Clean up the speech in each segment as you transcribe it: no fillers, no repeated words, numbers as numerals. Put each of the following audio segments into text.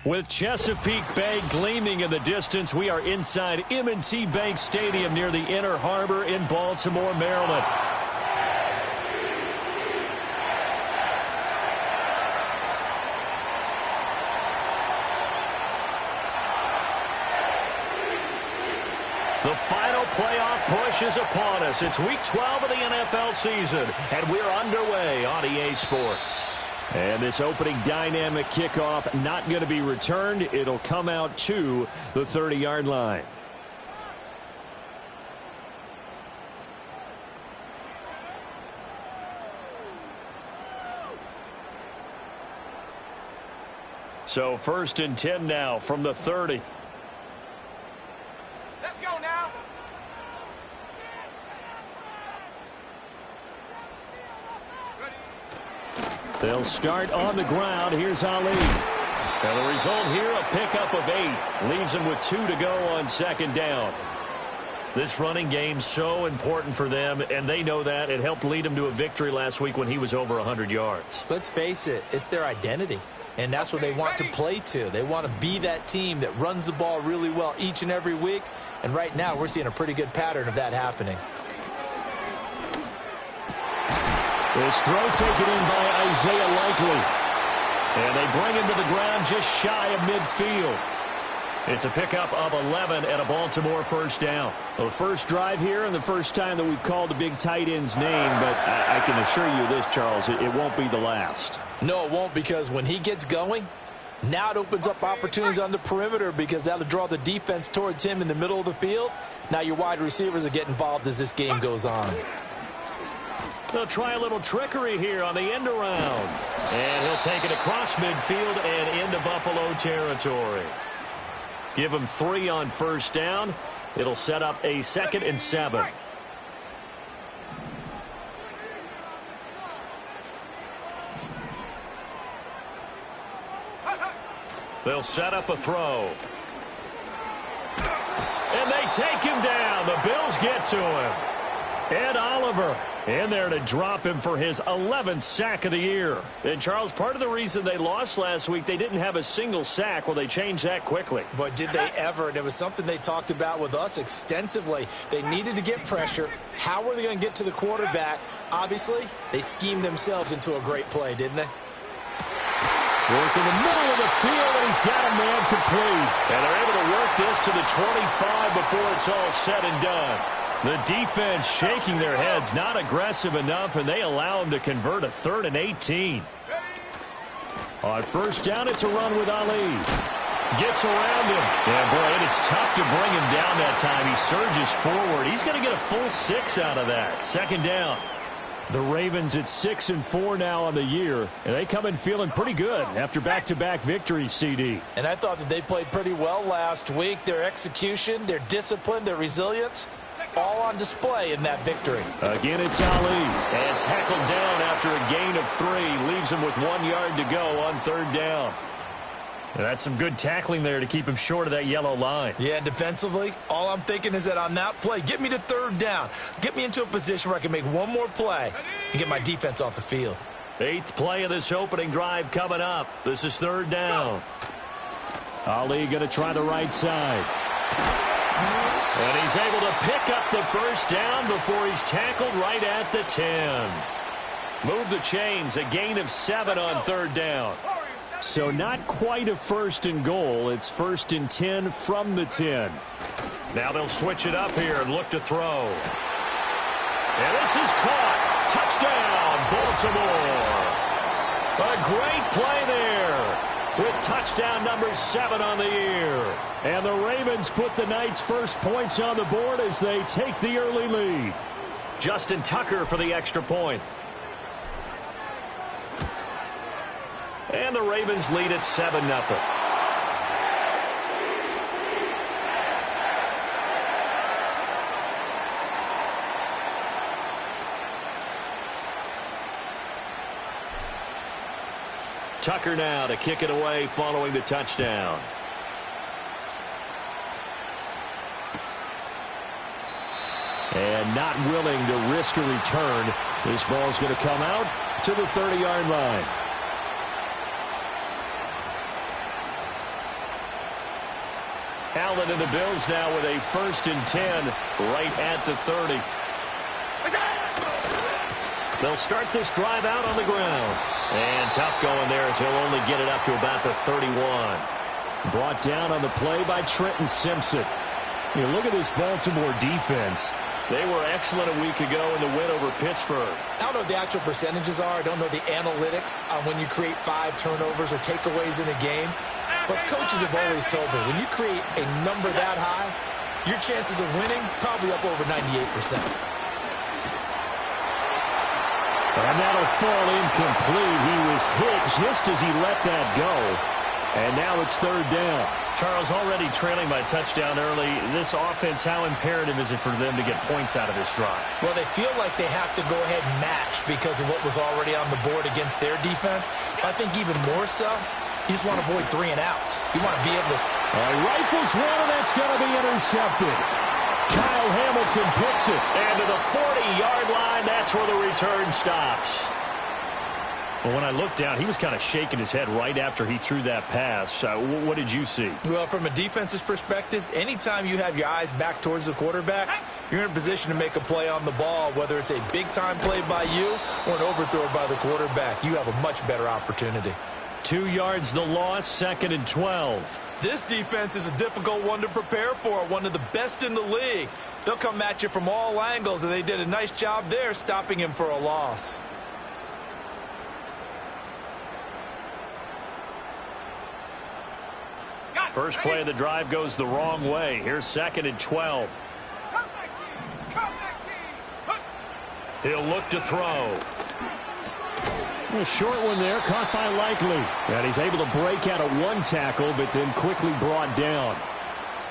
With Chesapeake Bay gleaming in the distance, we are inside M&T Bank Stadium near the Inner Harbor in Baltimore, Maryland. The final playoff push is upon us. It's Week 12 of the NFL season, and we're underway on EA Sports. And this opening dynamic kickoff not going to be returned. It'll come out to the 30-yard line. So 1st and 10 now from the 30. Let's go now. They'll start on the ground. Here's Ali. And the result here, a pickup of 8. Leaves them with 2 to go on 2nd down. This running game so important for them, and they know that. It helped lead them to a victory last week when he was over 100 yards. Let's face it, it's their identity. And that's what they want to play to. They want to be that team that runs the ball really well each and every week. And right now, we're seeing a pretty good pattern of that happening. This throw taken in by Isaiah Likely. And they bring him to the ground just shy of midfield. It's a pickup of 11 and a Baltimore 1st down. Well, the first drive here and the first time that we've called the big tight end's name, but I can assure you this, Charles, it won't be the last. No, it won't, because when he gets going, now it opens up opportunities on the perimeter because that'll draw the defense towards him in the middle of the field. Now your wide receivers will get involved as this game goes on. They'll try a little trickery here on the end around. And he'll take it across midfield and into Buffalo territory. Give him 3 on 1st down. It'll set up a 2nd and 7. They'll set up a throw. And they take him down. The Bills get to him. Ed Oliver in there to drop him for his 11th sack of the year. And, Charles, part of the reason they lost last week, they didn't have a single sack. Well, they changed that quickly. But did they ever? And it was something they talked about with us extensively. They needed to get pressure. How were they going to get to the quarterback? Obviously, they schemed themselves into a great play, didn't they? Work in the middle of the field, and he's got a man complete. And they're able to work this to the 25 before it's all said and done. The defense shaking their heads, not aggressive enough, and they allow him to convert a 3rd and 18. On 1st down, it's a run with Ali. Gets around him. Yeah, boy, and it's tough to bring him down that time. He surges forward. He's going to get a full 6 out of that. 2nd down. The Ravens at 6-4 now on the year, and they come in feeling pretty good after back-to-back victories, CD. And I thought that they played pretty well last week. Their execution, their discipline, their resilience, all on display in that victory. Again, it's Ali. And tackled down after a gain of 3. Leaves him with 1 yard to go on 3rd down. And that's some good tackling there to keep him short of that yellow line. Yeah, and defensively, all I'm thinking is that on that play, get me to 3rd down. Get me into a position where I can make one more play and get my defense off the field. 8th play of this opening drive coming up. This is 3rd down. Ali going to try the right side. And he's able to pick up the 1st down before he's tackled right at the 10. Move the chains, a gain of 7 on 3rd down. So not quite a 1st and goal. It's 1st and 10 from the 10. Now they'll switch it up here and look to throw. And this is caught. Touchdown, Baltimore. A great play there with touchdown number 7 on the year. And the Ravens put the Knights' first points on the board as they take the early lead. Justin Tucker for the extra point. And the Ravens lead at 7-0. Tucker now to kick it away following the touchdown. And not willing to risk a return. This ball's going to come out to the 30-yard line. Allen and the Bills now with a 1st and 10 right at the 30. They'll start this drive out on the ground. And tough going there as he'll only get it up to about the 31. Brought down on the play by Trenton Simpson. You look at this Baltimore defense. They were excellent a week ago in the win over Pittsburgh. I don't know what the actual percentages are. I don't know the analytics on when you create 5 turnovers or takeaways in a game. But coaches have always told me, when you create a number that high, your chances of winning probably up over 98%. And that'll fall incomplete. He was hit just as he let that go. And now it's 3rd down. Charles, already trailing by touchdown early. This offense, how imperative is it for them to get points out of this drive? Well, they feel like they have to go ahead and match because of what was already on the board against their defense. But I think even more so, you just want to avoid 3 and outs. You want to be able to... Rifles one, and that's going to be intercepted. Kyle Hamilton picks it. And to the 40-yard line, that's where the return stops. Well, when I looked down, he was kind of shaking his head right after he threw that pass. What did you see? Well, from a defense's perspective, anytime you have your eyes back towards the quarterback, you're in a position to make a play on the ball, whether it's a big-time play by you or an overthrow by the quarterback. You have a much better opportunity. 2 yards the loss, 2nd and 12. This defense is a difficult one to prepare for, one of the best in the league. They'll come at you from all angles, and they did a nice job there stopping him for a loss. First play of the drive goes the wrong way. Here's 2nd and 12. He'll look to throw. A short one there, caught by Likely. And he's able to break out of 1 tackle, but then quickly brought down.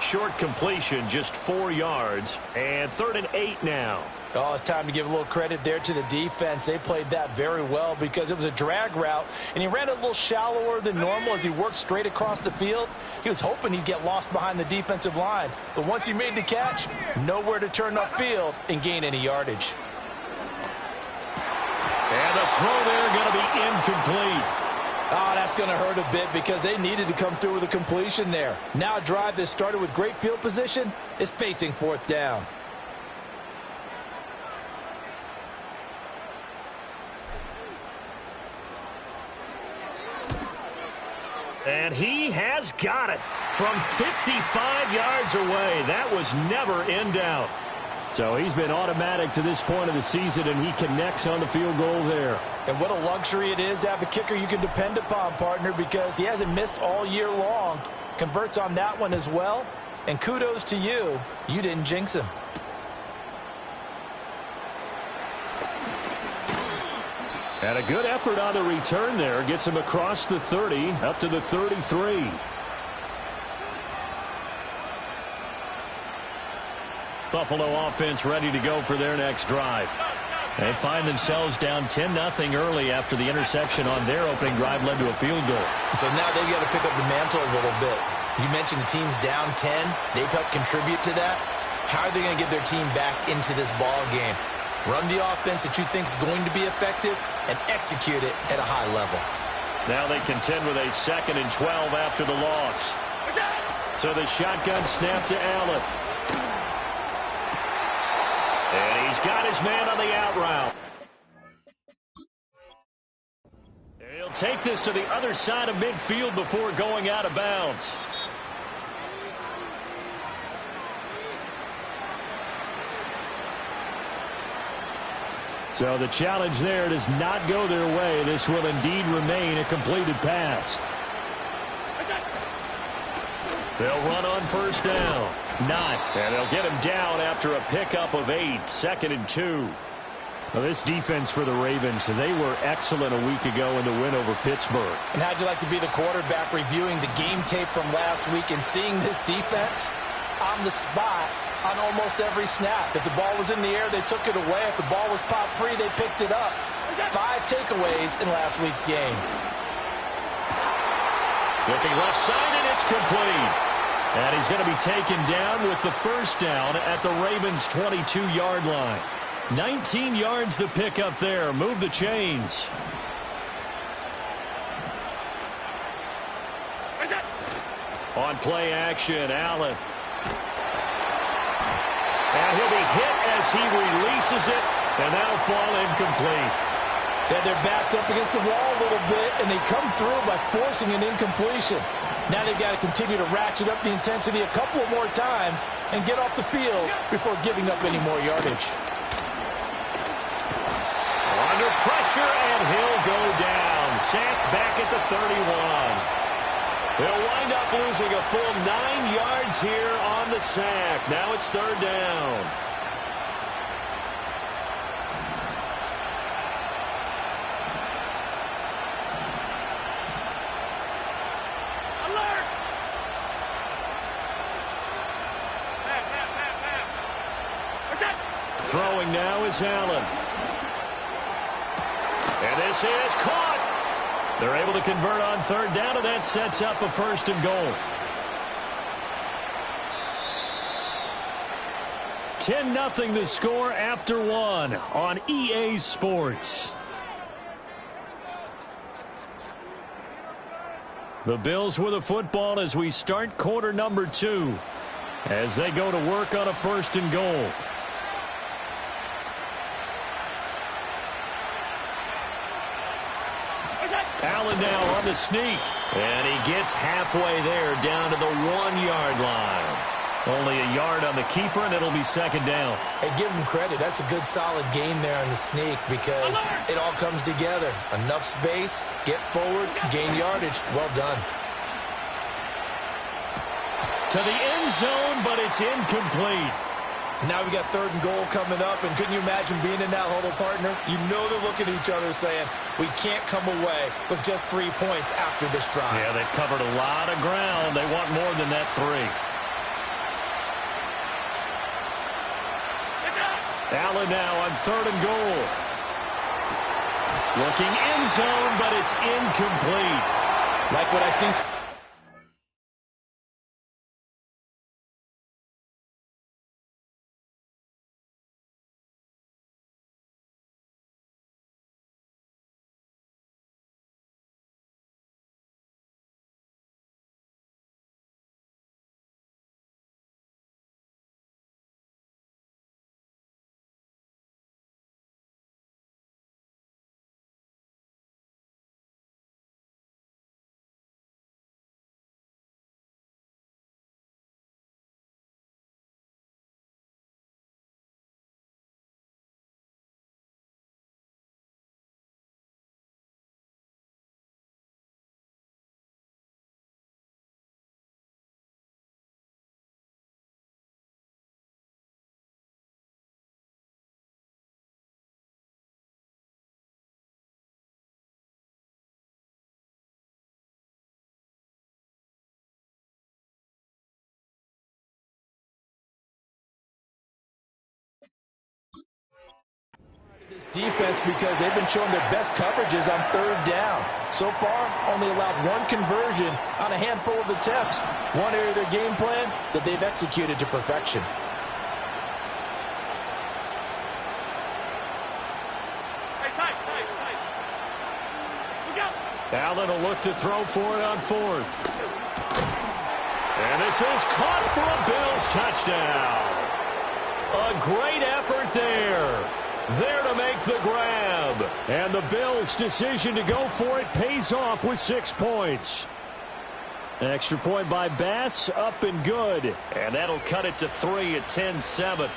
Short completion, just 4 yards. And 3rd and 8 now. Oh, it's time to give a little credit there to the defense. They played that very well because it was a drag route, and he ran a little shallower than normal as he worked straight across the field. He was hoping he'd get lost behind the defensive line, but once he made the catch, nowhere to turn upfield and gain any yardage. And the throw there going to be incomplete. Oh, that's going to hurt a bit because they needed to come through with a completion there. Now a drive that started with great field position is facing 4th down. And he has got it from 55 yards away. That was never in doubt. So he's been automatic to this point of the season, and he connects on the field goal there. And what a luxury it is to have a kicker you can depend upon, partner, because he hasn't missed all year long. Converts on that one as well. And kudos to you. You didn't jinx him. And a good effort on the return there. Gets him across the 30, up to the 33. Buffalo offense ready to go for their next drive. They find themselves down 10-0 early after the interception on their opening drive led to a field goal. So now they've got to pick up the mantle a little bit. You mentioned the team's down 10. They've helped contribute to that. How are they going to get their team back into this ball game? Run the offense that you think is going to be effective and execute it at a high level. Now they contend with a 2nd and 12 after the loss. So the shotgun snap to Allen. And he's got his man on the out route. He'll take this to the other side of midfield before going out of bounds. So the challenge there does not go their way. This will indeed remain a completed pass. They'll run on 1st down. Not. And they'll get him down after a pickup of 8. 2nd and 2. Well, this defense for the Ravens, they were excellent a week ago in the win over Pittsburgh. And how'd you like to be the quarterback reviewing the game tape from last week and seeing this defense on the spot on almost every snap? If the ball was in the air, they took it away. If the ball was popped free, they picked it up. 5 takeaways in last week's game. Looking left side, and it's complete. And he's going to be taken down with the 1st down at the Ravens' 22-yard line. 19 yards the pickup there. Move the chains. On play action, Allen. And he'll be hit as he releases it, and that'll fall incomplete. They had their backs up against the wall a little bit, and they come through by forcing an incompletion. Now they've got to continue to ratchet up the intensity a couple of more times and get off the field before giving up any more yardage. Under pressure, and he'll go down. Sacked back at the 31. They'll wind up losing a full 9 yards here on the sack. Now it's 3rd down. Throwing now is Allen. And this is caught. They're able to convert on 3rd down, and that sets up a 1st and goal. 10-0 the score after 1 on EA Sports. The Bills with the football as we start quarter number 2, as they go to work on a 1st and goal. Allen now on the sneak, and he gets halfway there down to the 1-yard line. Only a yard on the keeper, and it'll be 2nd down. Hey, give him credit. That's a good, solid game there on the sneak because it all comes together. Enough space, get forward, gain yardage. Well done. To the end zone, but it's incomplete. Now we got 3rd and goal coming up, and couldn't you imagine being in that huddle, partner? You know they're looking at each other saying, we can't come away with just 3 points after this drive. Yeah, they've covered a lot of ground. They want more than that 3. Allen now on 3rd and goal. Looking end zone, but it's incomplete. Like what I see. This defense because they've been showing their best coverages on 3rd down. So far, only allowed 1 conversion on a handful of attempts. One area of their game plan that they've executed to perfection. Allen will look to throw for it on 4th. And this is caught for a Bills touchdown. A great effort there. There to make the grab. And the Bills' decision to go for it pays off with 6 points. An extra point by Bass, up and good. And that'll cut it to 3 at 10-7.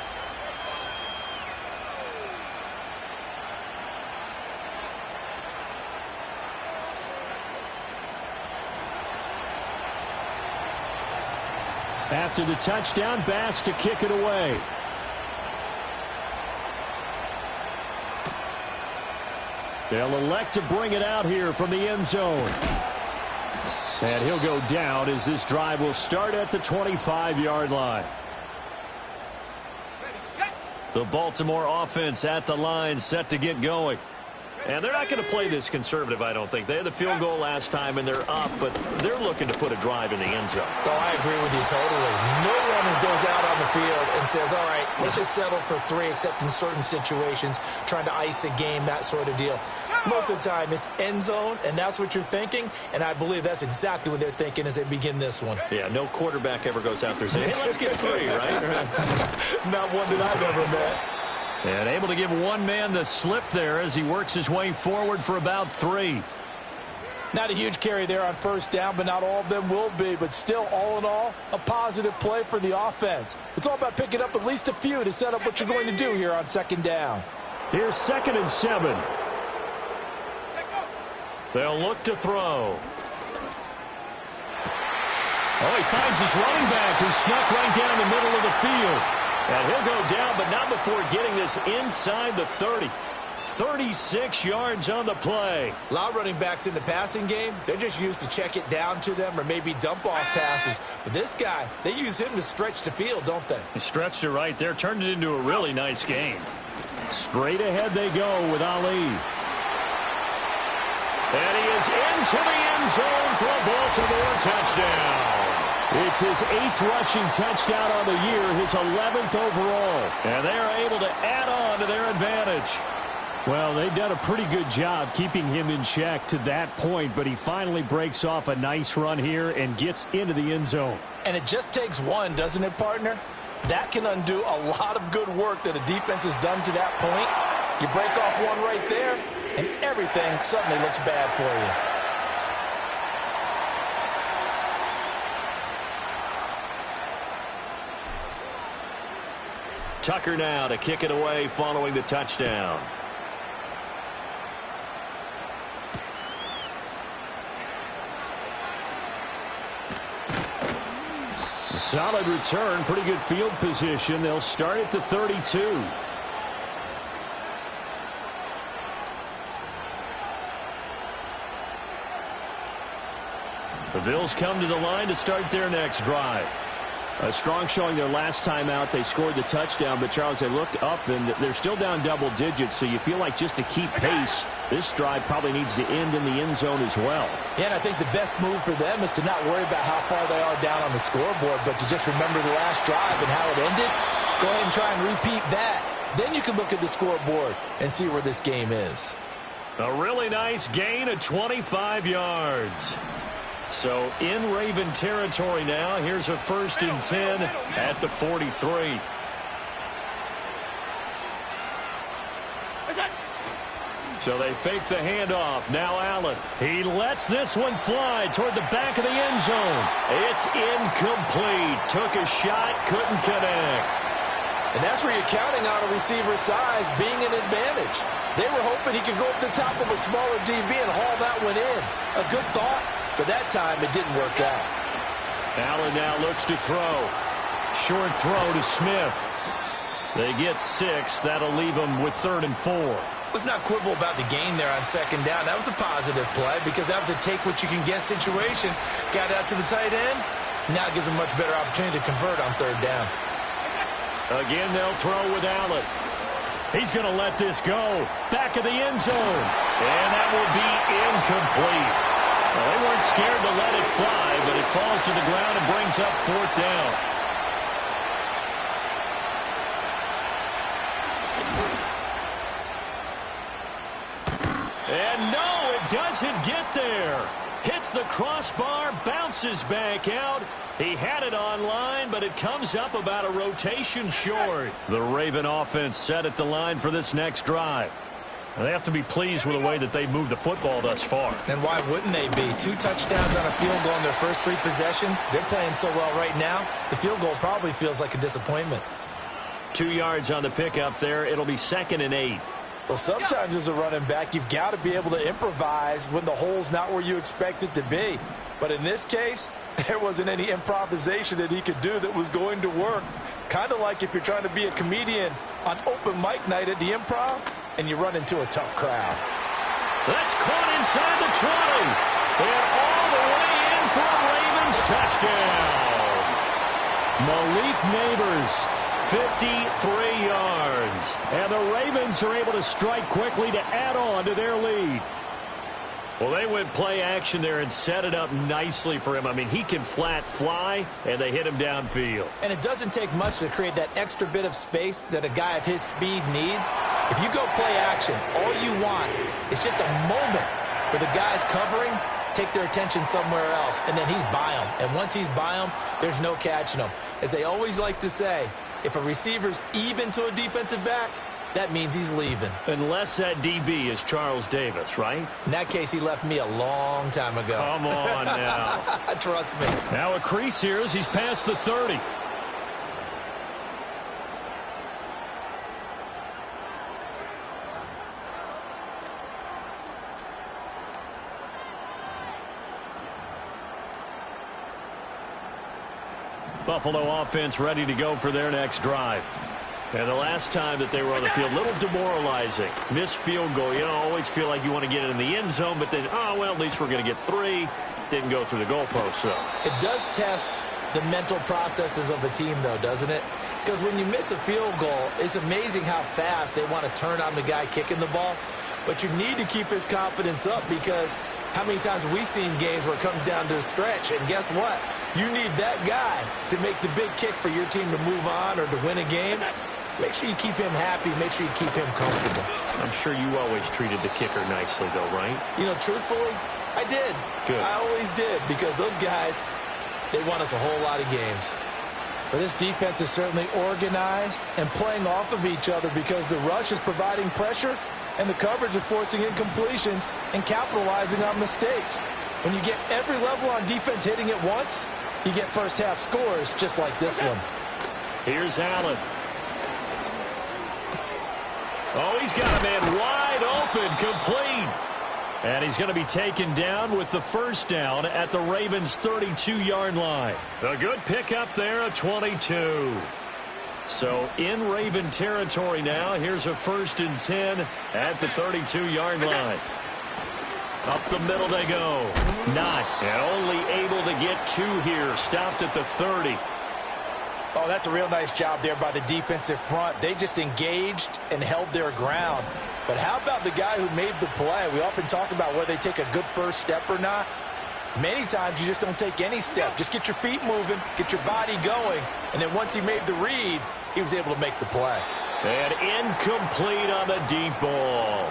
After the touchdown, Bass to kick it away. They'll elect to bring it out here from the end zone. And he'll go down as this drive will start at the 25-yard line. The Baltimore offense at the line, set to get going. And they're not going to play this conservative, I don't think. They had the field goal last time, and they're up, but they're looking to put a drive in the end zone. Oh, I agree with you totally. No one goes out on the field and says, all right, let's just settle for 3, except in certain situations, trying to ice a game, that sort of deal. Most of the time, it's end zone, and that's what you're thinking, and I believe that's exactly what they're thinking as they begin this one. Yeah, no quarterback ever goes out there saying, hey, let's get 3, right? Not one that I've ever met. And able to give one man the slip there as he works his way forward for about 3. Not a huge carry there on first down, but not all of them will be. But still, all in all, a positive play for the offense. It's all about picking up at least a few to set up what you're going to do here on second down. Here's 2nd and 7. They'll look to throw. Oh, he finds his running back who snuck right down the middle of the field. And he'll go down, but not before getting this inside the 30. 36 yards on the play. A lot of running backs in the passing game, they're just used to check it down to them or maybe dump off passes. But this guy, they use him to stretch the field, don't they? He stretched it right there, turned it into a really nice game. Straight ahead they go with Ali. And he is into the end zone for a Baltimore touchdown. It's his 8th rushing touchdown on the year, his 11th overall. And they are able to add on to their advantage. Well, they've done a pretty good job keeping him in check to that point, but he finally breaks off a nice run here and gets into the end zone. And it just takes one, doesn't it, partner? That can undo a lot of good work that a defense has done to that point. You break off one right there, and everything suddenly looks bad for you. Tucker now to kick it away following the touchdown. A solid return, pretty good field position. They'll start at the 32. The Bills come to the line to start their next drive. A strong showing their last time out. They scored the touchdown, but, Charles, they looked up, and they're still down double digits, so you feel like just to keep pace, this drive probably needs to end in the end zone as well. Yeah, and I think the best move for them is to not worry about how far they are down on the scoreboard, but to just remember the last drive and how it ended. Go ahead and try and repeat that. Then you can look at the scoreboard and see where this game is. A really nice gain of 25 yards. So in Raven territory now. Here's a 1st and 10 at the 43. So they fake the handoff. Now Allen. He lets this one fly toward the back of the end zone. It's incomplete. Took a shot, couldn't connect. And that's where you're counting on a receiver's size being an advantage. They were hoping he could go up the top of a smaller DB and haul that one in. A good thought, but that time it didn't work out. Allen now looks to throw. Short throw to Smith. They get 6. That'll leave them with 3rd and 4. Let's not quibble about the gain there on second down. That was a positive play because that was a take-what-you-can-get situation. Got out to the tight end. Now it gives them a much better opportunity to convert on 3rd down. Again, they'll throw with Allen. He's going to let this go. Back of the end zone. And that will be incomplete. Well, they weren't scared to let it fly, but it falls to the ground and brings up 4th down. And no, it doesn't get there. Hits the crossbar, bounces back out. He had it online, but it comes up about a rotation short. The Raven offense set at the line for this next drive. They have to be pleased with the way that they've moved the football thus far. And why wouldn't they be? 2 touchdowns on a field goal in their first 3 possessions. They're playing so well right now, the field goal probably feels like a disappointment. 2 yards on the pickup there. It'll be 2nd and 8. Well, sometimes as a running back, you've got to be able to improvise when the hole's not where you expect it to be. But in this case, there wasn't any improvisation that he could do that was going to work. Kind of like if you're trying to be a comedian on open mic night at the Improv and you run into a tough crowd. That's caught inside the 20. And all the way in for a Ravens touchdown. Malik Neighbors, 53 yards. And the Ravens are able to strike quickly to add on to their lead. Well, they went play action there and set it up nicely for him. I mean, he can flat fly, and they hit him downfield. And it doesn't take much to create that extra bit of space that a guy of his speed needs. If you go play action, all you want is just a moment where the guy's covering, take their attention somewhere else, and then he's by him. And once he's by him, there's no catching him. As they always like to say, if a receiver's even to a defensive back, that means he's leaving. Unless that DB is Charles Davis, right? In that case, he left me a long time ago. Come on now. Trust me. Now a crease here as he's past the 30. Buffalo offense ready to go for their next drive. And the last time that they were on the field, a little demoralizing. Missed field goal. You know, always feel like you want to get it in the end zone, but then, oh, well, at least we're going to get 3. Didn't go through the goalpost, so. It does test the mental processes of a team, though, doesn't it? Because when you miss a field goal, it's amazing how fast they want to turn on the guy kicking the ball. But you need to keep his confidence up because how many times have we seen games where it comes down to the stretch, and guess what? You need that guy to make the big kick for your team to move on or to win a game. Make sure you keep him happy. Make sure you keep him comfortable. I'm sure you always treated the kicker nicely, though, right? You know, truthfully, I did. Good. I always did because those guys, they won us a whole lot of games. But this defense is certainly organized and playing off of each other because the rush is providing pressure and the coverage is forcing incompletions and capitalizing on mistakes. When you get every level on defense hitting at once, you get first half scores just like this one. Here's Allen. Oh, he's got a man wide open, complete. And he's going to be taken down with the first down at the Ravens' 32-yard line. A good pickup there, a 22. So in Raven territory now, here's a 1st and 10 at the 32-yard line. Up the middle they go. Not, and only able to get 2 here. Stopped at the 30. Oh, that's a real nice job there by the defensive front. They just engaged and held their ground. But how about the guy who made the play? We often talk about whether they take a good first step or not. Many times you just don't take any step. Just get your feet moving, get your body going, and then once he made the read, he was able to make the play. And incomplete on the deep ball.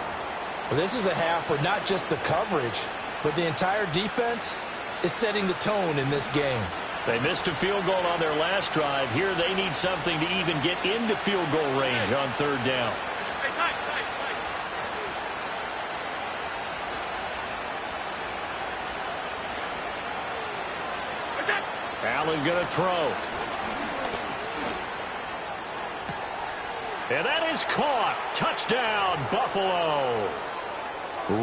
Well, this is a half where not just the coverage, but the entire defense is setting the tone in this game. They missed a field goal on their last drive. Here they need something to even get into field goal range on 3rd down. Allen going to throw. And that is caught. Touchdown, Buffalo.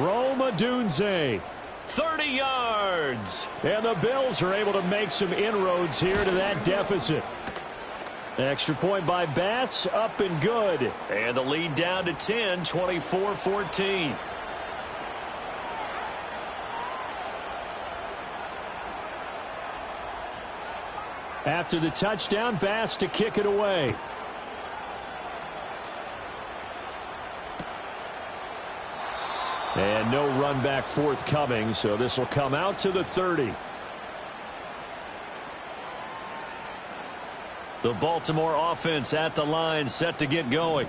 Rome Odunze. 30 yards. And the Bills are able to make some inroads here to that deficit. Extra point by Bass, up and good. And the lead down to 10, 24-14. After the touchdown, Bass to kick it away. And no run back forthcoming, so this will come out to the 30. The Baltimore offense at the line, set to get going.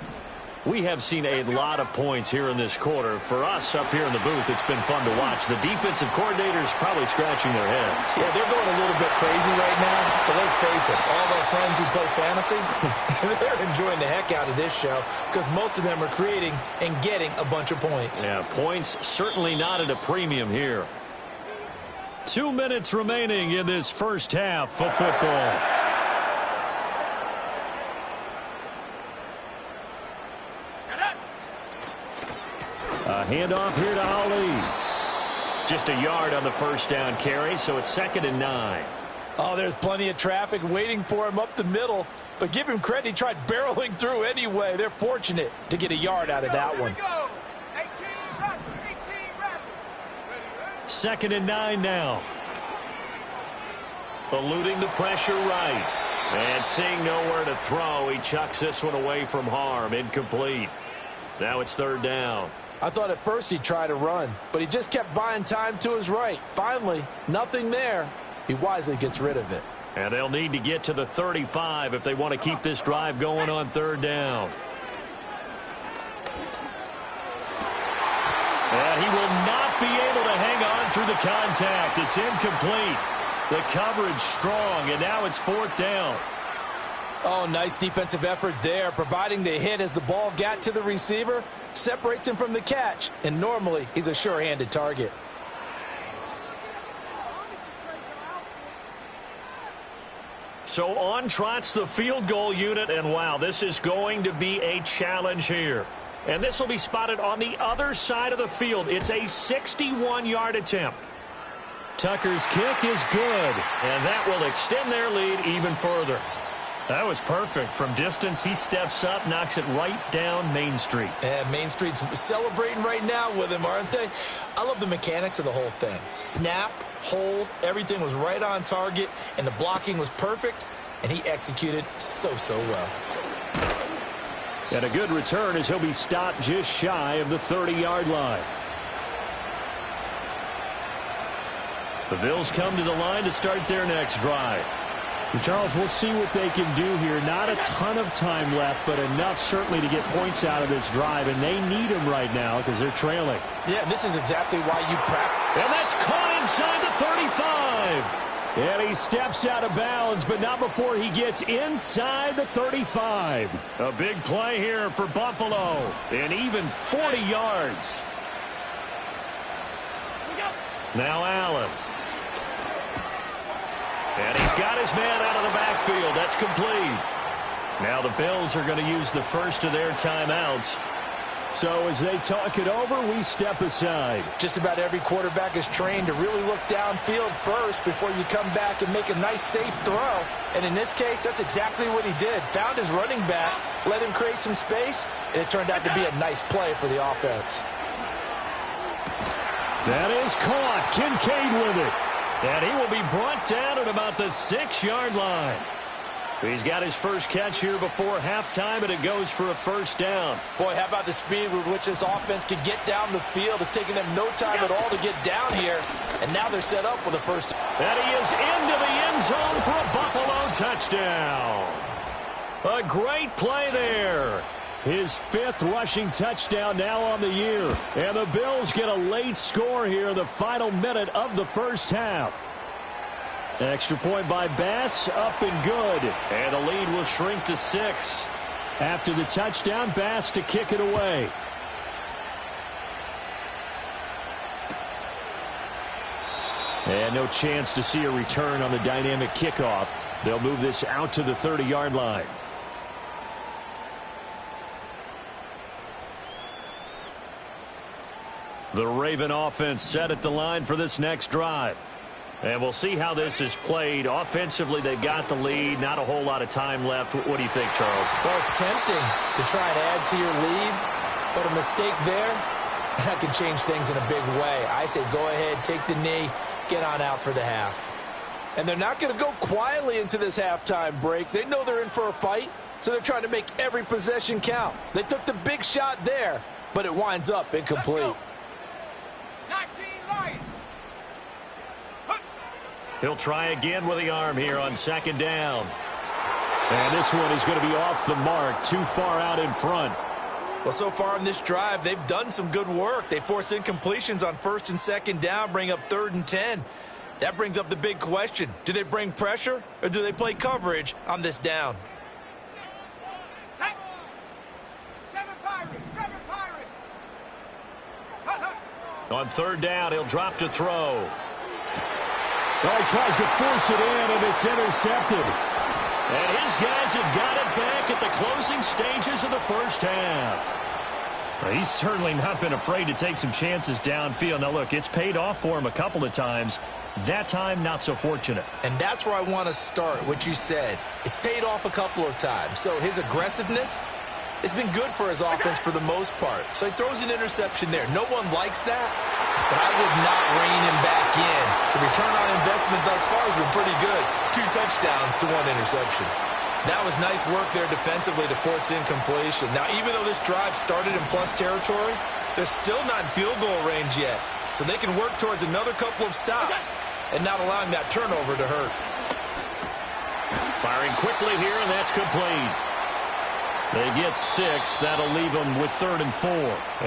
We have seen a lot of points here in this quarter. For us up here in the booth, it's been fun to watch. The defensive coordinators probably scratching their heads. Yeah, they're going a little bit crazy right now. But let's face it, all of our friends who play fantasy, they're enjoying the heck out of this show because most of them are creating and getting a bunch of points. Yeah, points certainly not at a premium here. 2 minutes remaining in this first half of football. A handoff here to Ali. Just a yard on the first down carry, so it's 2nd and 9. Oh, there's plenty of traffic waiting for him up the middle. But give him credit, he tried barreling through anyway. They're fortunate to get a yard out of that one. 2nd and 9 now. Eluding the pressure right. And seeing nowhere to throw, he chucks this one away from harm. Incomplete. Now it's 3rd down. I thought at first he'd try to run, but he just kept buying time to his right. Finally, nothing there. He wisely gets rid of it. And they'll need to get to the 35 if they want to keep this drive going on third down. And he will not be able to hang on through the contact. It's incomplete. The coverage strong, and now it's fourth down. Oh, nice defensive effort there, providing the hit as the ball got to the receiver, separates him from the catch, and normally he's a sure-handed target. So on trots the field goal unit, and wow, this is going to be a challenge here. And this will be spotted on the other side of the field. It's a 61-yard attempt. Tucker's kick is good, and that will extend their lead even further. That was perfect. From distance, he steps up, knocks it right down Main Street. And Main Street's celebrating right now with him, aren't they? I love the mechanics of the whole thing. Snap, hold, everything was right on target, and the blocking was perfect, and he executed so well. And a good return as he'll be stopped just shy of the 30-yard line. The Bills come to the line to start their next drive. And Charles, we'll see what they can do here. Not a ton of time left, but enough certainly to get points out of this drive, and they need them right now because they're trailing. Yeah, this is exactly why you practice. And that's caught inside the 35. And he steps out of bounds, but not before he gets inside the 35. A big play here for Buffalo. And even 40 yards. Now Allen. And he's got his man out of the backfield. That's complete. Now the Bills are going to use the first of their timeouts. So as they talk it over, we step aside. Just about every quarterback is trained to really look downfield first before you come back and make a nice, safe throw. And in this case, that's exactly what he did. Found his running back, let him create some space, and it turned out to be a nice play for the offense. That is caught. Kincaid with it. And he will be brought down at about the 6-yard line. He's got his first catch here before halftime, and it goes for a first down. Boy, how about the speed with which this offense can get down the field? It's taken them no time at all to get down here, and now they're set up with a first. And he is into the end zone for a Buffalo touchdown. A great play there. His 5th rushing touchdown now on the year. And the Bills get a late score here in the final minute of the first half. Extra point by Bass, up and good. And the lead will shrink to 6. After the touchdown, Bass to kick it away. And no chance to see a return on the dynamic kickoff. They'll move this out to the 30-yard line. The Raven offense set at the line for this next drive. And we'll see how this is played. Offensively, they've got the lead. Not a whole lot of time left. What do you think, Charles? Well, it's tempting to try and add to your lead, but a mistake there, that could change things in a big way. I say go ahead, take the knee, get on out for the half. And they're not going to go quietly into this halftime break. They know they're in for a fight, so they're trying to make every possession count. They took the big shot there, but it winds up incomplete. He'll try again with the arm here on second down. And this one is going to be off the mark, too far out in front. Well, so far in this drive, they've done some good work. They force incompletions on first and second down, bring up 3rd and 10. That brings up the big question. Do they bring pressure or do they play coverage on this down? On 3rd down, he'll drop to throw. Well, he tries to force it in, and it's intercepted. And his guys have got it back at the closing stages of the first half. Well, he's certainly not been afraid to take some chances downfield. Now, look, it's paid off for him a couple of times. That time, not so fortunate. And that's where I want to start, what you said. It's paid off a couple of times. So his aggressiveness has been good for his offense for the most part. So he throws an interception there. No one likes that, but I would not rein him back in. The return on investment thus far has been pretty good. 2 touchdowns to 1 interception. That was nice work there defensively to force incompletion. Now, even though this drive started in plus territory, They're still not in field goal range yet, so they can work towards another couple of stops and not allowing that turnover to hurt. Firing quickly here, and that's complete. They get 6. That'll leave them with 3rd and 4.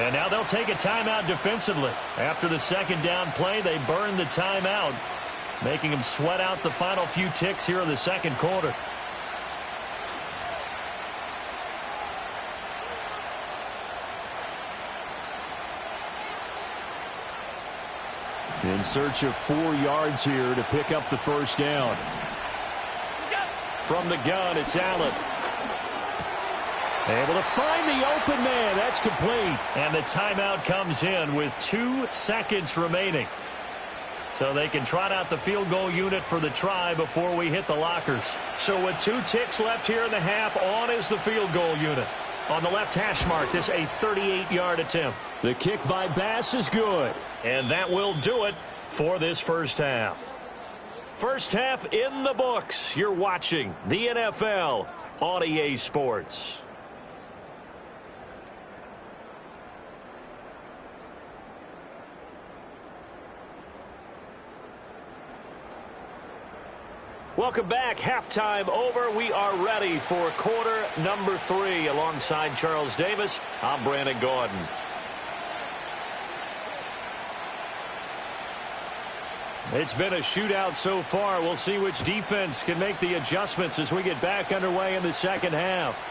And now they'll take a timeout defensively. After the second down play, they burn the timeout, making them sweat out the final few ticks here in the second quarter. In search of 4 yards here to pick up the first down. From the gun, it's Allen. Able to find the open man. That's complete. And the timeout comes in with 2 seconds remaining. So they can trot out the field goal unit for the try before we hit the lockers. So with 2 ticks left here in the half, on is the field goal unit. On the left hash mark, this a 38-yard attempt. The kick by Bass is good. And that will do it for this first half. First half in the books. You're watching the NFL on EA Sports. Welcome back. Halftime over. We are ready for quarter number 3. Alongside Charles Davis, I'm Brandon Gordon. It's been a shootout so far. We'll see which defense can make the adjustments as we get back underway in the second half.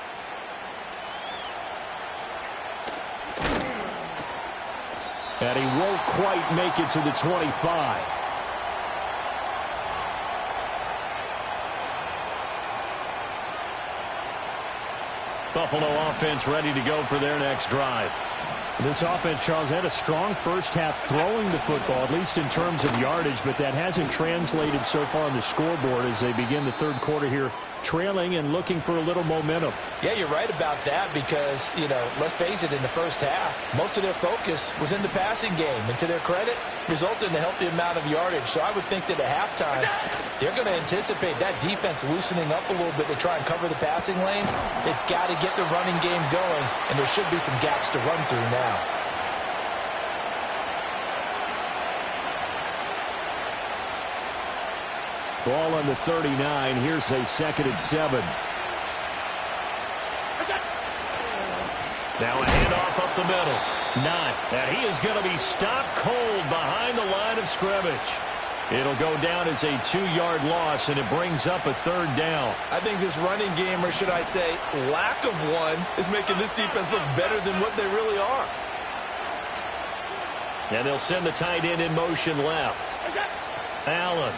And he won't quite make it to the 25. Buffalo offense ready to go for their next drive. This offense, Charles, had a strong first half throwing the football, at least in terms of yardage, but that hasn't translated so far on the scoreboard as they begin the third quarter here, trailing and looking for a little momentum. Yeah, you're right about that because, let's face it, in the first half, most of their focus was in the passing game. And to their credit, resulted in a healthy amount of yardage. So I would think that at halftime, they're going to anticipate that defense loosening up a little bit to try and cover the passing lanes. They've got to get the running game going, and there should be some gaps to run through now. Ball on the 39. Here's a 2nd and 7. Now a handoff up the middle. Not. And he is going to be stopped cold behind the line of scrimmage. It'll go down as a 2-yard loss, and it brings up a 3rd down. I think this running game, or should I say lack of one, is making this defense look better than what they really are. And they'll send the tight end in motion left. Allen.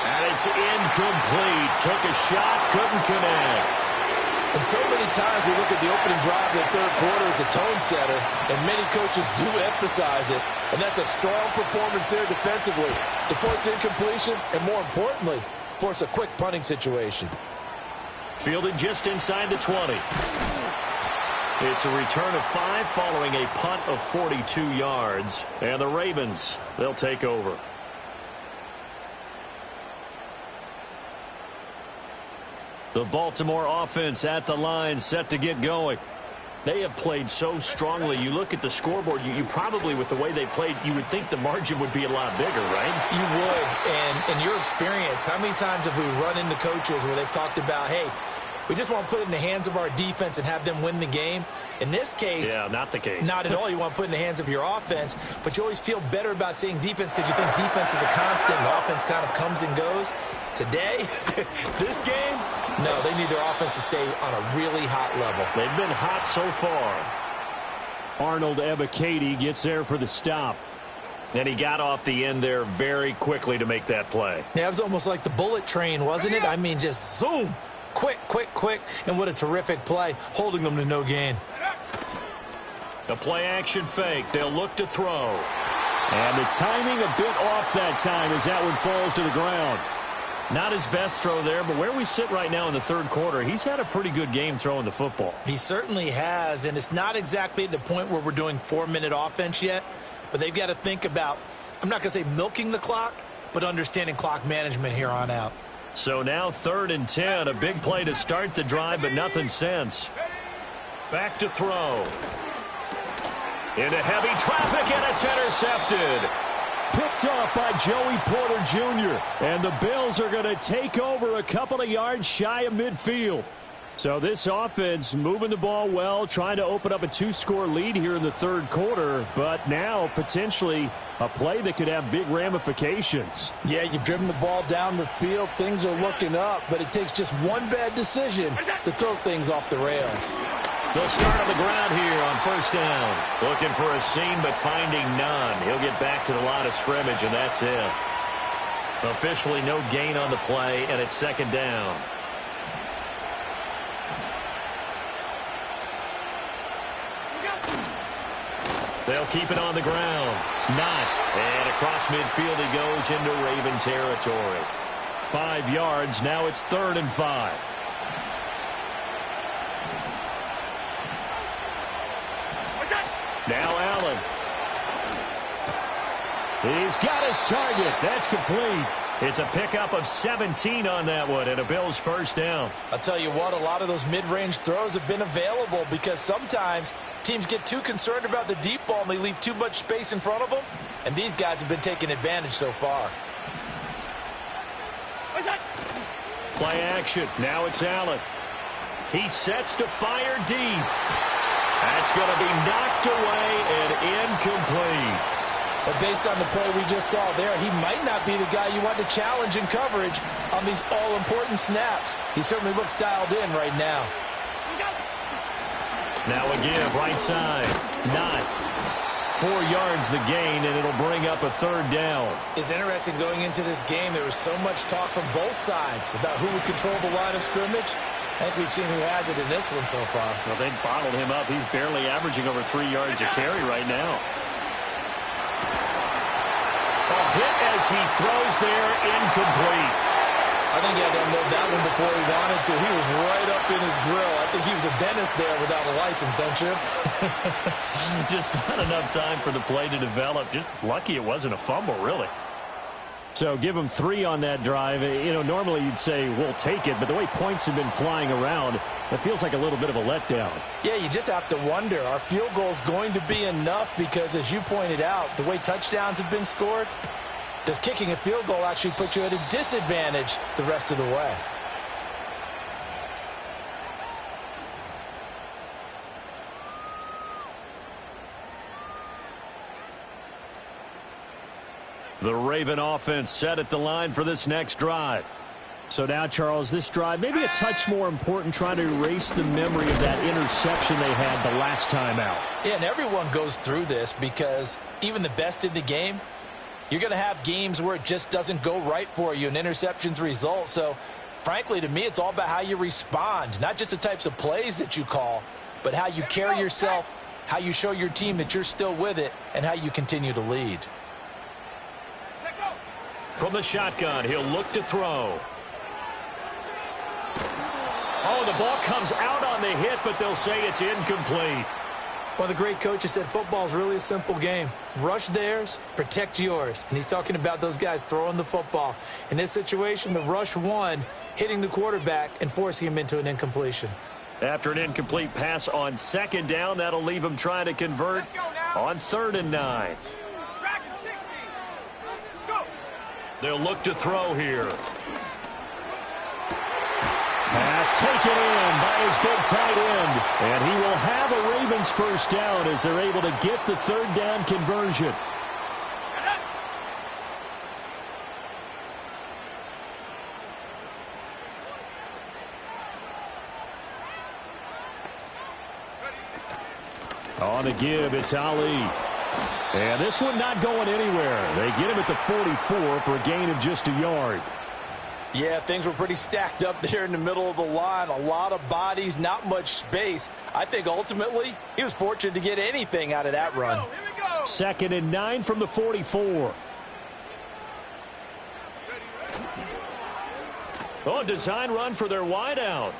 And it's incomplete. Took a shot, couldn't connect. And so many times we look at the opening drive of the third quarter as a tone setter, and many coaches do emphasize it. And that's a strong performance there defensively to force incompletion and, more importantly, force a quick punting situation. Fielded just inside the 20. It's a return of 5 following a punt of 42 yards. And the Ravens, they'll take over. The Baltimore offense at the line, set to get going. They have played so strongly. You look at the scoreboard, you probably, with the way they played, you would think the margin would be a lot bigger, right? You would. And in your experience, how many times have we run into coaches where they've talked about, hey, we just want to put it in the hands of our defense and have them win the game? In this case, yeah, not the case. Not at all. You want to put it in the hands of your offense, but you always feel better about seeing defense because you think defense is a constant and offense kind of comes and goes. Today, this game, no, they need their offense to stay on a really hot level. They've been hot so far. Arnold Ebiketie gets there for the stop. And he got off the end there very quickly to make that play. Yeah, it was almost like the bullet train, wasn't it? I mean, just zoom. Quick, quick, quick. And what a terrific play, holding them to no gain. The play-action fake. They'll look to throw. And the timing a bit off that time as that one falls to the ground. Not his best throw there, but where we sit right now in the third quarter, he's had a pretty good game throwing the football. He certainly has, and it's not exactly the point where we're doing 4-minute offense yet, but they've got to think about, I'm not going to say milking the clock, but understanding clock management here on out. So now 3rd and 10, a big play to start the drive, but nothing since. Back to throw. Into heavy traffic, and it's intercepted. Picked off by Joey Porter Jr. And the Bills are going to take over a couple of yards shy of midfield. So this offense moving the ball well, trying to open up a 2-score lead here in the third quarter, but now potentially a play that could have big ramifications. Yeah, you've driven the ball down the field. Things are looking up, but it takes just one bad decision to throw things off the rails. They'll start on the ground here on first down. Looking for a seam, but finding none. He'll get back to the line of scrimmage, and that's it. Officially no gain on the play, and it's second down. They'll keep it on the ground. Not. And across midfield he goes into Raven territory. 5 yards. Now it's 3rd and 5. Now Allen. He's got his target. That's complete. It's a pickup of 17 on that one and a Bills first down. I'll tell you what, a lot of those mid-range throws have been available because sometimes teams get too concerned about the deep ball and they leave too much space in front of them, and these guys have been taking advantage so far. Play action. Now it's Allen. He sets to fire deep. That's going to be knocked away and incomplete. But based on the play we just saw there, he might not be the guy you want to challenge in coverage on these all-important snaps. He certainly looks dialed in right now. Now a give, right side. Not. 4 yards the gain, and it'll bring up a 3rd down. It's interesting going into this game. There was so much talk from both sides about who would control the line of scrimmage. I think we've seen who has it in this one so far. Well, they bottled him up. He's barely averaging over 3 yards a carry right now. A hit as he throws there, incomplete. I think he had to unload that one before he wanted to. He was right up in his grill. I think he was a dentist there without a license, don't you? Just not enough time for the play to develop. Just lucky it wasn't a fumble, really. So give him 3 on that drive. You know, normally you'd say, we'll take it, but the way points have been flying around, it feels like a little bit of a letdown. Yeah, you just have to wonder, are field goals going to be enough? Because as you pointed out, the way touchdowns have been scored, does kicking a field goal actually put you at a disadvantage the rest of the way? The Raven offense set at the line for this next drive. So now, Charles, this drive maybe a touch more important, trying to erase the memory of that interception they had the last time out. Yeah, and everyone goes through this because even the best in the game, you're going to have games where it just doesn't go right for you and interceptions result. So, frankly, to me, it's all about how you respond, not just the types of plays that you call, but how you carry yourself, how you show your team that you're still with it, and how you continue to lead. From the shotgun, he'll look to throw. Oh, the ball comes out on the hit, but they'll say it's incomplete. One of the great coaches said football is really a simple game. Rush theirs, protect yours. And he's talking about those guys throwing the football. In this situation, the rush won, hitting the quarterback and forcing him into an incompletion. After an incomplete pass on 2nd down, that'll leave him trying to convert on 3rd and 9. They'll look to throw here. Pass taken in by his big tight end. And he will have a Ravens first down as they're able to get the 3rd down conversion. On the give, it's Ali. And this one not going anywhere. They get him at the 44 for a gain of just a yard. Yeah, things were pretty stacked up there in the middle of the line. A lot of bodies, not much space. I think ultimately he was fortunate to get anything out of that run. 2nd and 9 from the 44. Oh, design run for their wideout.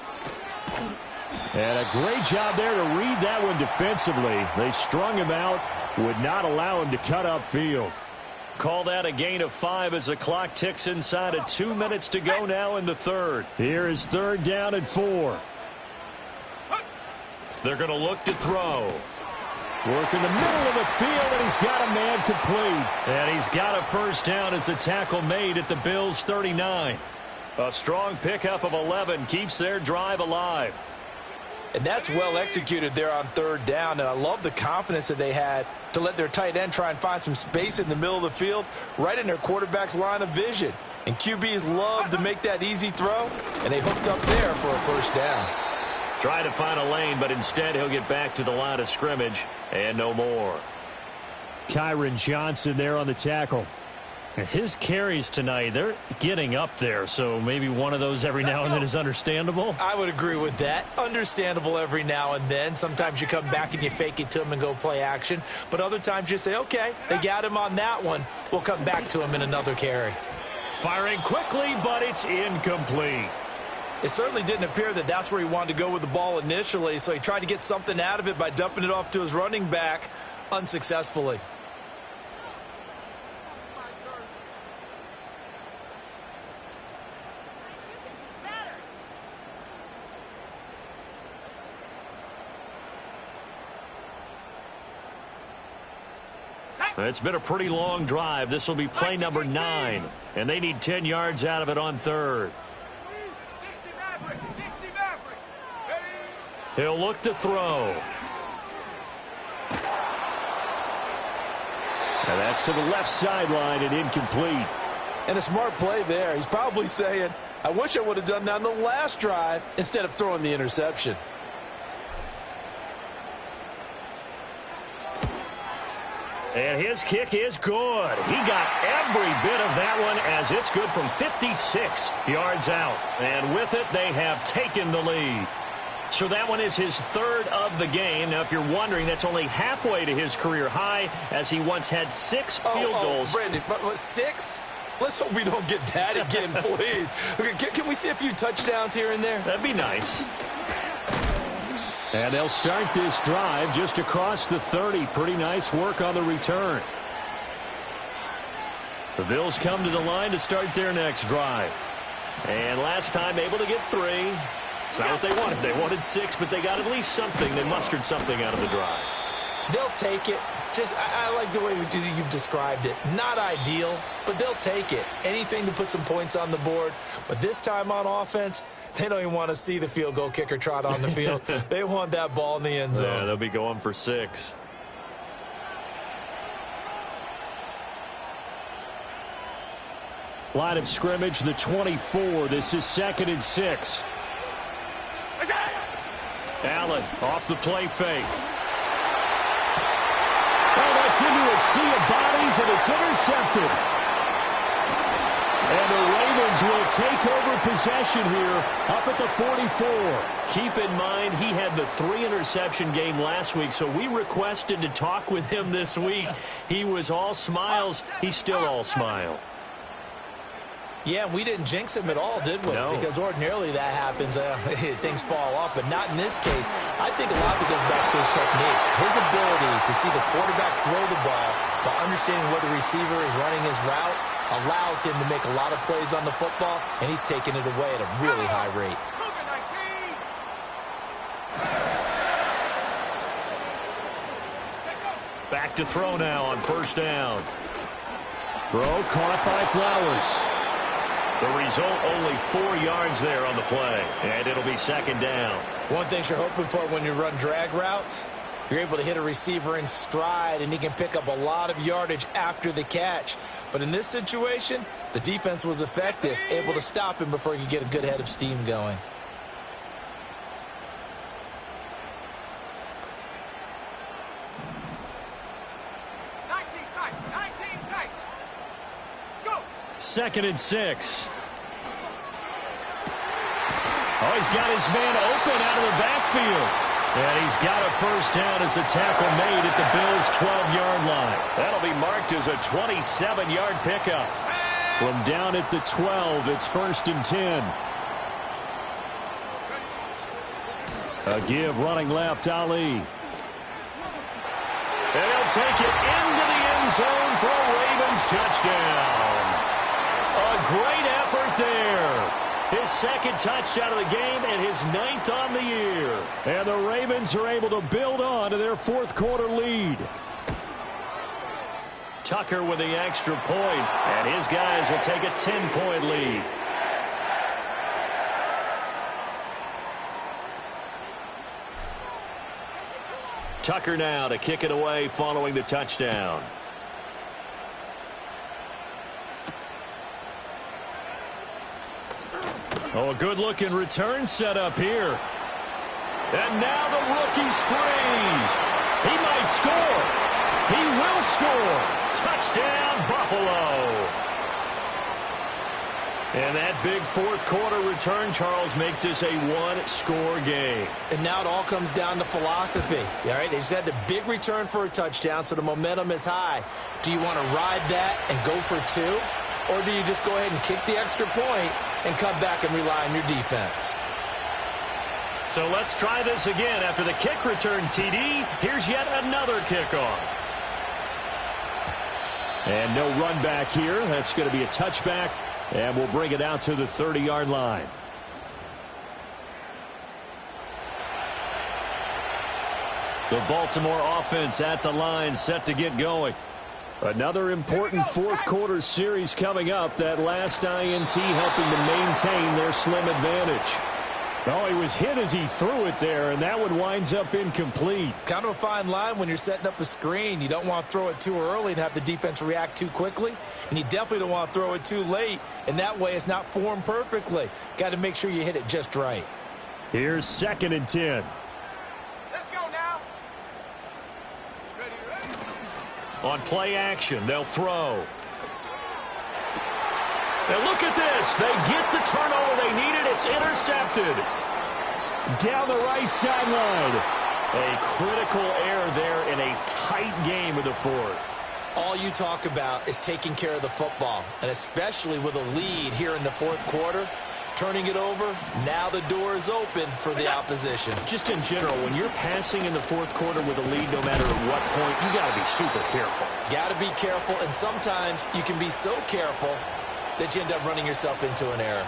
And a great job there to read that one defensively. They strung him out, would not allow him to cut upfield. Call that a gain of 5 as the clock ticks inside of 2 minutes to go now in the 3rd. Here is 3rd down and 4. They're going to look to throw. Work in the middle of the field, and he's got a man complete. And he's got a first down as the tackle made at the Bills' 39. A strong pickup of 11 keeps their drive alive. And that's well executed there on third down. And I love the confidence that they had to let their tight end try and find some space in the middle of the field, right in their quarterback's line of vision. And QBs love to make that easy throw, and they hooked up there for a first down. Try to find a lane, but instead he'll get back to the line of scrimmage and no more. Kyron Johnson there on the tackle. His carries tonight, they're getting up there, so maybe one of those every now and then is understandable. I would agree with that. Understandable every now and then. Sometimes you come back and you fake it to him and go play action. But other times you say, okay, they got him on that one. We'll come back to him in another carry. Firing quickly, but it's incomplete. It certainly didn't appear that that's where he wanted to go with the ball initially, so he tried to get something out of it by dumping it off to his running back unsuccessfully. It's been a pretty long drive. This will be play number 9, and they need 10 yards out of it on third. He'll look to throw. And that's to the left sideline and incomplete. And a smart play there. He's probably saying, I wish I would have done that on the last drive instead of throwing the interception. And his kick is good. He got every bit of that one as it's good from 56 yards out. And with it, they have taken the lead. So that one is his third of the game. Now, if you're wondering, that's only halfway to his career high, as he once had 6 field goals. Brandon, 6? Let's hope we don't get that again, please. Can we see a few touchdowns here and there? That'd be nice. And they'll start this drive just across the 30. Pretty nice work on the return. The Bills come to the line to start their next drive. And last time able to get 3. It's not what they wanted. They wanted 6, but they got at least something. They mustered something out of the drive. They'll take it. I like the way you've described it. Not ideal, but they'll take it. Anything to put some points on the board. But this time on offense, they don't even want to see the field goal kicker trot on the field. They want that ball in the end zone. Yeah, they'll be going for 6. Line of scrimmage, the 24. This is 2nd and 6. Allen off the play fake. Oh, that's into a sea of bodies, and it's intercepted. And the Ravens will take over possession here up at the 44. Keep in mind, he had the 3-interception game last week, so we requested to talk with him this week. He was all smiles. He's still all smile. Yeah, we didn't jinx him at all, did we? No. Because ordinarily that happens. Things fall off, but not in this case. I think a lot of it goes back to his technique. His ability to see the quarterback throw the ball while understanding where the receiver is running his route allows him to make a lot of plays on the football, and he's taking it away at a really high rate. Back to throw now on first down. Throw caught by Flowers. The result, only 4 yards there on the play, and it'll be 2nd down. One thing you're hoping for when you run drag routes, you're able to hit a receiver in stride, and he can pick up a lot of yardage after the catch. But in this situation, the defense was effective, able to stop him before he could get a good head of steam going. Second and 6. Oh, he's got his man open out of the backfield. And he's got a first down as the tackle made at the Bills' 12-yard line. That'll be marked as a 27-yard pickup. From down at the 12, it's 1st and 10. A give running left, Ali. And he'll take it into the end zone for a Ravens touchdown. A great effort there. His second touchdown of the game and his 9th on the year. And the Ravens are able to build on to their fourth quarter lead. Tucker with the extra point, and his guys will take a 10-point lead. Tucker now to kick it away following the touchdown. Oh, a good-looking return set up here. And now the rookie's free. He might score. He will score. Touchdown, Buffalo. And that big fourth quarter return, Charles, makes this a one-score game. And now it all comes down to philosophy. All right, they just had a big return for a touchdown, so the momentum is high. Do you want to ride that and go for two? Or do you just go ahead and kick the extra point and come back and rely on your defense? So let's try this again. After the kick return, TD, here's yet another kickoff. And no run back here. That's going to be a touchback, and we'll bring it out to the 30-yard line. The Baltimore offense at the line, set to get going. Another important fourth quarter series coming up. That last INT helping to maintain their slim advantage. Oh, he was hit as he threw it there, and that one winds up incomplete. Kind of a fine line when you're setting up a screen. You don't want to throw it too early and have the defense react too quickly. And you definitely don't want to throw it too late, and that way it's not formed perfectly. Got to make sure you hit it just right. Here's 2nd and 10. Let's go now. Ready. On play action, they'll throw. And look at this. They get the turnover they needed. It's intercepted. Down the right sideline. A critical error there in a tight game of the fourth. All you talk about is taking care of the football, and especially with a lead here in the fourth quarter. Turning it over, now the door is open for the opposition. Just in general, when you're passing in the fourth quarter with a lead, no matter at what point, you got to be super careful. Got to be careful, and sometimes you can be so careful that you end up running yourself into an error.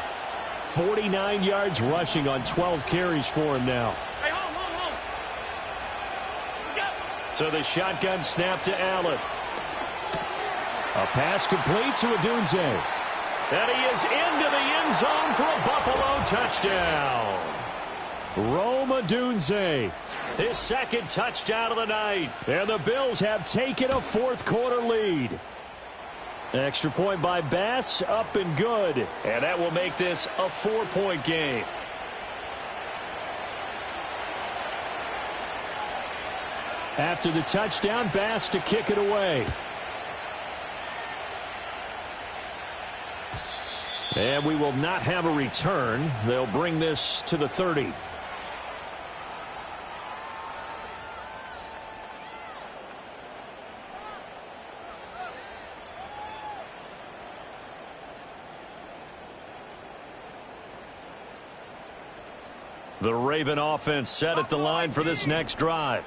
49 yards rushing on 12 carries for him now. Hey, hold. So the shotgun snap to Allen. A pass complete to Odunze. And he is into the end zone for a Buffalo touchdown. Rome Odunze, his 2nd touchdown of the night. And the Bills have taken a fourth quarter lead. Extra point by Bass, up and good. And that will make this a 4-point game. After the touchdown, Bass to kick it away. And we will not have a return. They'll bring this to the 30. The Raven offense set at the line for this next drive.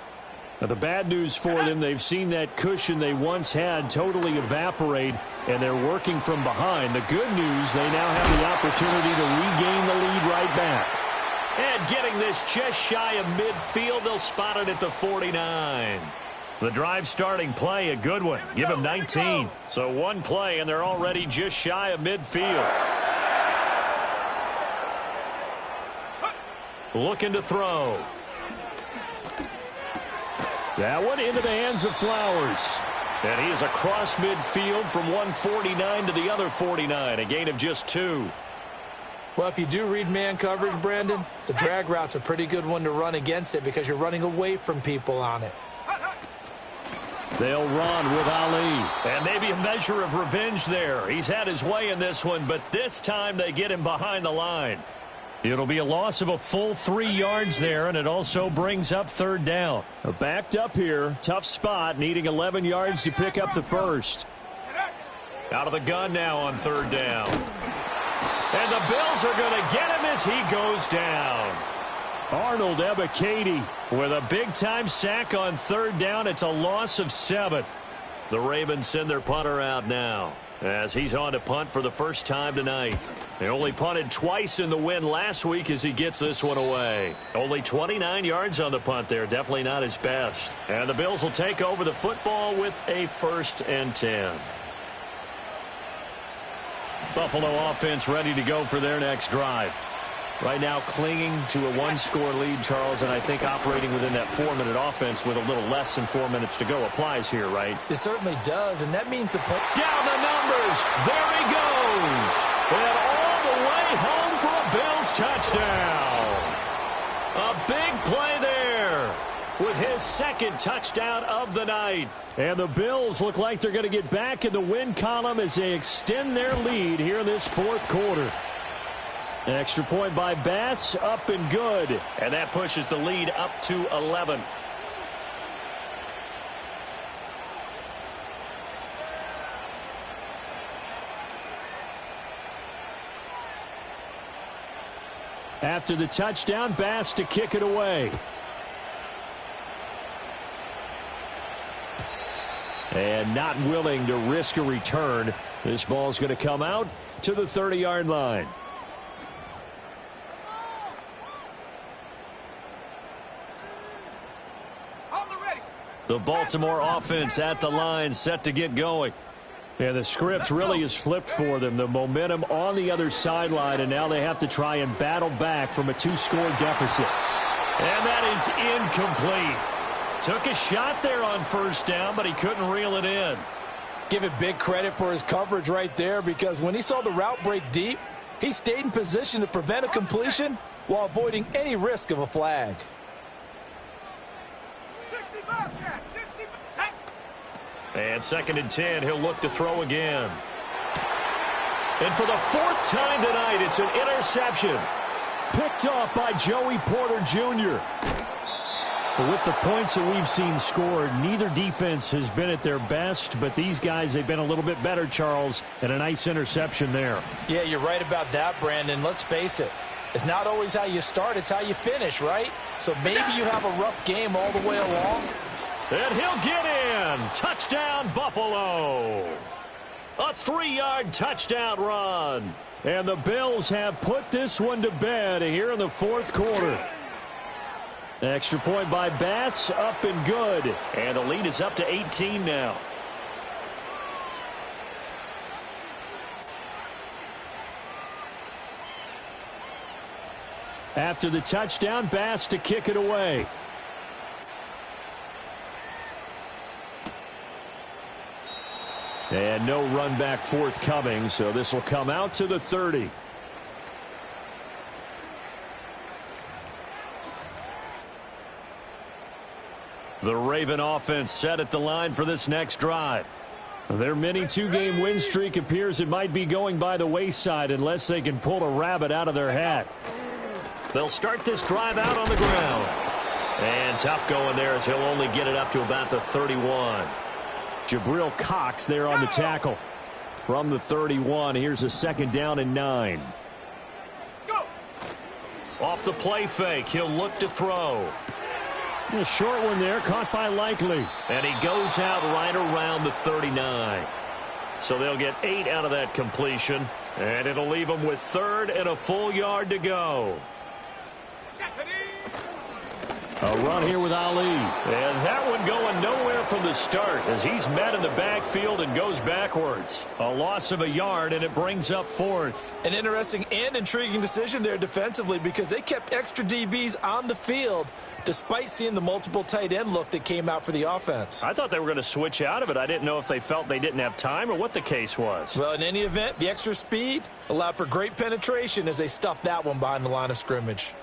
Now, the bad news for them, they've seen that cushion they once had totally evaporate, and they're working from behind. The good news, they now have the opportunity to regain the lead right back. And getting this just shy of midfield, they'll spot it at the 49. The drive starting play, a good one. Give them 19. So one play, and they're already just shy of midfield. Looking to throw. That one into the hands of Flowers. And he is across midfield from 149 to the other 49. A gain of just 2. Well, if you do read man coverage, Brandon, the drag route's a pretty good one to run against it because you're running away from people on it. They'll run with Ali. And maybe a measure of revenge there. He's had his way in this one, but this time they get him behind the line. It'll be a loss of a full 3 yards there, and it also brings up 3rd down. Backed up here, tough spot, needing 11 yards to pick up the first. Out of the gun now on 3rd down. And the Bills are going to get him as he goes down. Arnold Ebiketie with a big-time sack on 3rd down. It's a loss of 7. The Ravens send their punter out now. as he's on to punt for the first time tonight. They only punted twice in the win last week as he gets this one away. Only 29 yards on the punt there. Definitely not his best. And the Bills will take over the football with a 1st and 10. Buffalo offense ready to go for their next drive. Right now clinging to a 1-score lead, Charles, and I think operating within that 4-minute offense with a little less than 4 minutes to go applies here, right? It certainly does, and that means the play. Down the numbers. There he goes. And all the way home for a Bills touchdown. A big play there with his 2nd touchdown of the night. And the Bills look like they're going to get back in the win column as they extend their lead here in this 4th quarter. An extra point by Bass, up and good. And that pushes the lead up to 11. After the touchdown, Bass to kick it away. And not willing to risk a return. This ball's going to come out to the 30-yard line. The Baltimore offense at the line, set to get going. Yeah, the script really is flipped for them. The momentum on the other sideline, and now they have to try and battle back from a 2-score deficit. And that is incomplete. Took a shot there on 1st down, but he couldn't reel it in. Give it big credit for his coverage right there, because when he saw the route break deep, he stayed in position to prevent a completion while avoiding any risk of a flag. And 2nd and 10, he'll look to throw again. And for the 4th time tonight, it's an interception. Picked off by Joey Porter Jr. But with the points that we've seen scored, neither defense has been at their best, but these guys, they've been a little bit better, Charles, and a nice interception there. Yeah, you're right about that, Brandon. Let's face it. It's not always how you start, it's how you finish, right? So maybe you have a rough game all the way along. And he'll get in. Touchdown, Buffalo. A 3-yard touchdown run. And the Bills have put this one to bed here in the 4th quarter. Extra point by Bass, up and good. And the lead is up to 18 now. After the touchdown, Bass to kick it away. And no run back forthcoming, so this will come out to the 30. The Raven offense set at the line for this next drive. Their mini 2-game win streak appears it might be going by the wayside unless they can pull a rabbit out of their hat. They'll start this drive out on the ground. And tough going there as he'll only get it up to about the 31. Jabril Cox there on the tackle. From the 31, here's a 2nd down and 9. Go. Off the play fake, he'll look to throw. A short one there, caught by Likely. And he goes out right around the 39. So they'll get 8 out of that completion. And it'll leave them with 3rd and a full yard to go. A run here with Ali. And that one going nowhere from the start as he's met in the backfield and goes backwards. A loss of a yard, and it brings up 4th. An interesting and intriguing decision there defensively, because they kept extra DBs on the field despite seeing the multiple tight end look that came out for the offense. I thought they were going to switch out of it. I didn't know if they felt they didn't have time or what the case was. Well, in any event, the extra speed allowed for great penetration as they stuffed that one behind the line of scrimmage.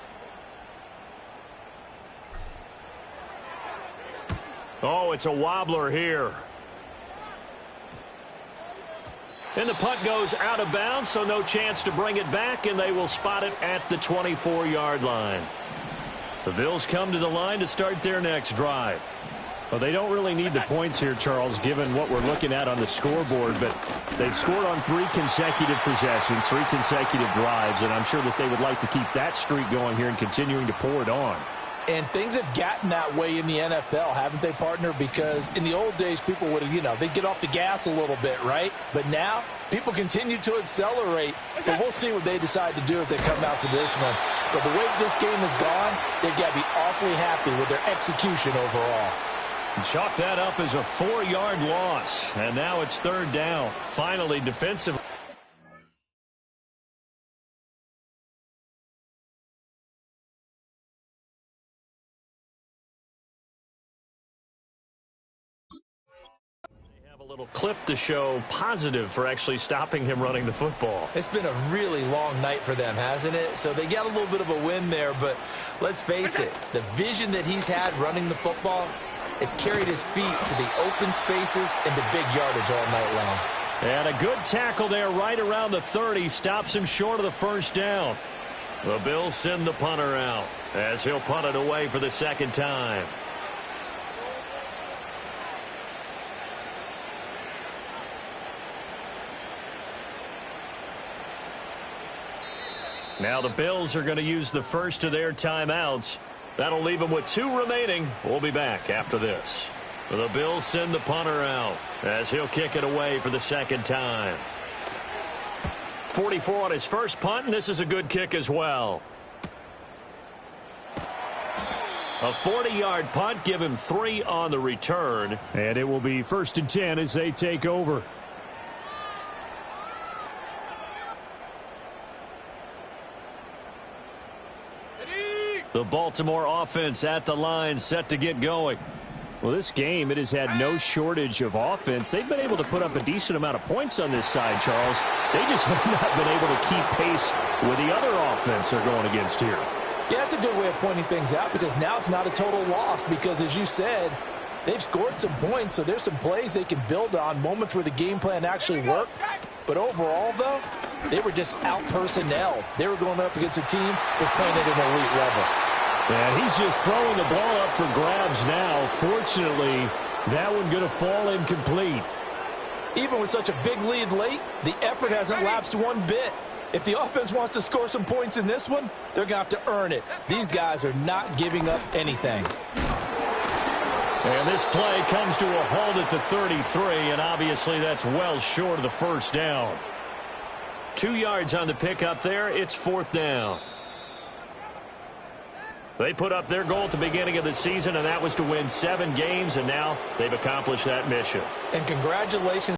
Oh, it's a wobbler here. And the punt goes out of bounds, so no chance to bring it back, and they will spot it at the 24-yard line. The Bills come to the line to start their next drive. Well, they don't really need the points here, Charles, given what we're looking at on the scoreboard, but they've scored on 3 consecutive possessions, 3 consecutive drives, and I'm sure that they would like to keep that streak going here and continuing to pour it on. And things have gotten that way in the NFL, haven't they, partner? Because in the old days, people would have, they'd get off the gas a little bit, right? But now, people continue to accelerate. But we'll see what they decide to do as they come out for this one. But the way this game has gone, they've got to be awfully happy with their execution overall. Chalk that up as a 4-yard loss. And now it's 3rd down. Finally, defensive. They have a little clip to show positive for actually stopping him running the football. It's been a really long night for them, hasn't it? So they got a little bit of a win there, but let's face it, the vision that he's had running the football has carried his feet to the open spaces and the big yardage all night long. And a good tackle there right around the 30. Stops him short of the 1st down. The Bills send the punter out as he'll punt it away for the 2nd time. Now the Bills are going to use the first of their timeouts. That'll leave them with 2 remaining. We'll be back after this. The Bills send the punter out as he'll kick it away for the 2nd time. 44 on his first punt, and this is a good kick as well. A 40-yard punt, give him 3 on the return. And it will be 1st and 10 as they take over. The Baltimore offense at the line, set to get going. Well, this game, it has had no shortage of offense. They've been able to put up a decent amount of points on this side, Charles. They just have not been able to keep pace with the other offense they're going against here. Yeah, that's a good way of pointing things out because now it's not a total loss because, as you said, they've scored some points, so there's some plays they can build on, moments where the game plan actually worked. But overall, though, they were just out-personnel. They were going up against a team that's playing at an elite level. And he's just throwing the ball up for grabs now. Fortunately, that one going to fall incomplete. Even with such a big lead late, the effort hasn't lapsed one bit. If the offense wants to score some points in this one, they're going to have to earn it. These guys are not giving up anything. And this play comes to a halt at the 33, and obviously that's well short of the 1st down. 2 yards on the pickup there. It's 4th down. They put up their goal at the beginning of the season, and that was to win 7 games, and now they've accomplished that mission. And congratulations